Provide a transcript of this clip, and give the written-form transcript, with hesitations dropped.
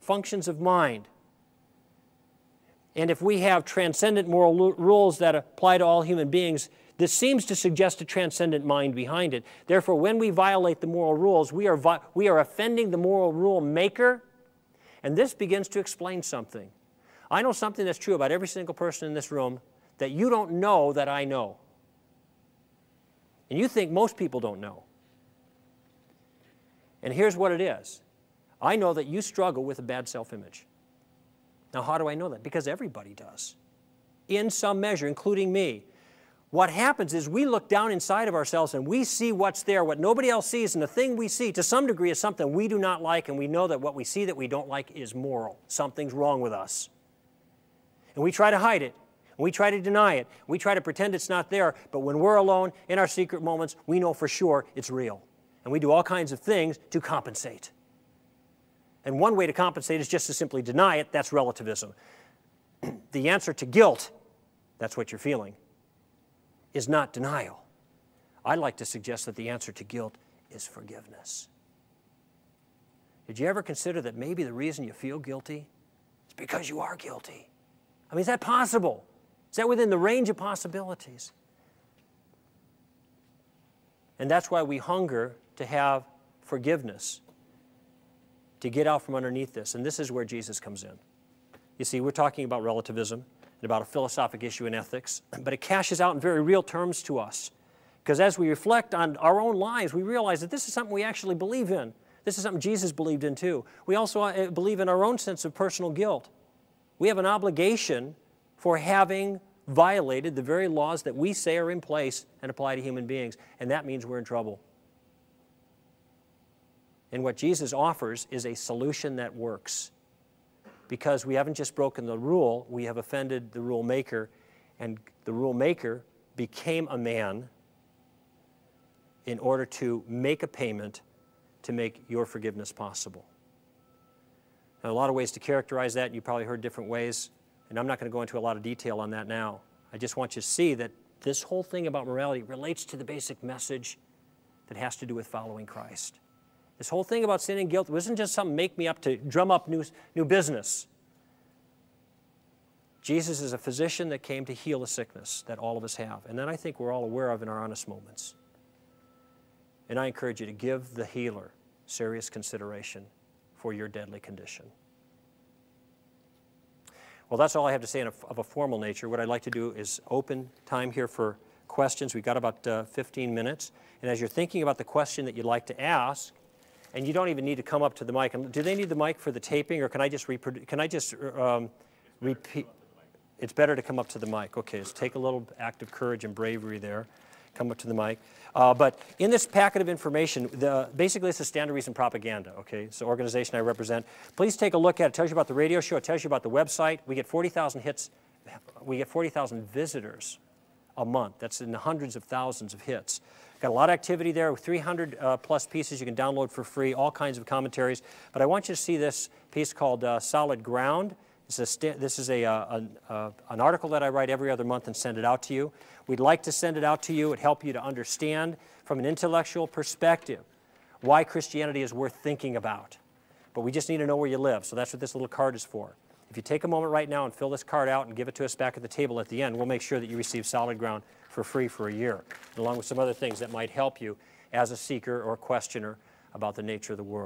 functions of mind. And if we have transcendent moral rules that apply to all human beings, this seems to suggest a transcendent mind behind it. Therefore, when we violate the moral rules, we are offending the moral rule maker, and this begins to explain something. I know something that's true about every single person in this room that you don't know that I know. And you think most people don't know. And here's what it is. I know that you struggle with a bad self-image. Now, how do I know that? Because everybody does, in some measure, including me. What happens is we look down inside of ourselves and we see what's there, what nobody else sees, and the thing we see, to some degree, is something we do not like, and we know that what we see that we don't like is moral. Something's wrong with us. And we try to hide it. We try to deny it. We try to pretend it's not there, but when we're alone, in our secret moments, we know for sure it's real. And we do all kinds of things to compensate. And one way to compensate is just to simply deny it. That's relativism. The answer to guilt, that's what you're feeling, is not denial. I'd like to suggest that the answer to guilt is forgiveness. Did you ever consider that maybe the reason you feel guilty is because you are guilty? I mean, is that possible? Is that within the range of possibilities? And that's why we hunger to have forgiveness, to get out from underneath this. And this is where Jesus comes in. You see, we're talking about relativism and about a philosophic issue in ethics, but it cashes out in very real terms to us. Because as we reflect on our own lives, we realize that this is something we actually believe in. This is something Jesus believed in too. We also believe in our own sense of personal guilt. We have an obligation for having violated the very laws that we say are in place and apply to human beings, and that means we're in trouble. And what Jesus offers is a solution that works, because we haven't just broken the rule, we have offended the rule maker, and the rule maker became a man in order to make a payment to make your forgiveness possible. Now, a lot of ways to characterize that, and you probably heard different ways, and I'm not going to go into a lot of detail on that now. I just want you to see that this whole thing about morality relates to the basic message that has to do with following Christ. This whole thing about sin and guilt wasn't just something make me up to drum up new business. Jesus is a physician that came to heal a sickness that all of us have, and that I think we're all aware of in our honest moments. And I encourage you to give the healer serious consideration for your deadly condition. Well, that's all I have to say of a formal nature. What I'd like to do is open time here for questions. We've got about 15 minutes. And as you're thinking about the question that you'd like to ask, and you don't even need to come up to the mic. Do they need the mic for the taping, or can I just repeat? It's better to come up to the mic. Okay, so take a little act of courage and bravery there. Come up to the mic. But in this packet of information, basically it's a Stand to Reason propaganda, okay? It's the organization I represent. Please take a look at it. It tells you about the radio show. It tells you about the website. We get 40,000 hits. We get 40,000 visitors a month. That's in the hundreds of thousands of hits. Got a lot of activity there, 300 plus pieces you can download for free, all kinds of commentaries. But I want you to see this piece called Solid Ground. This is an article that I write every other month and send it out to you. We'd like to send it out to you and help you to understand from an intellectual perspective why Christianity is worth thinking about. But we just need to know where you live, so that's what this little card is for. If you take a moment right now and fill this card out and give it to us back at the table at the end, we'll make sure that you receive Solid Ground for free for a year, along with some other things that might help you as a seeker or questioner about the nature of the world.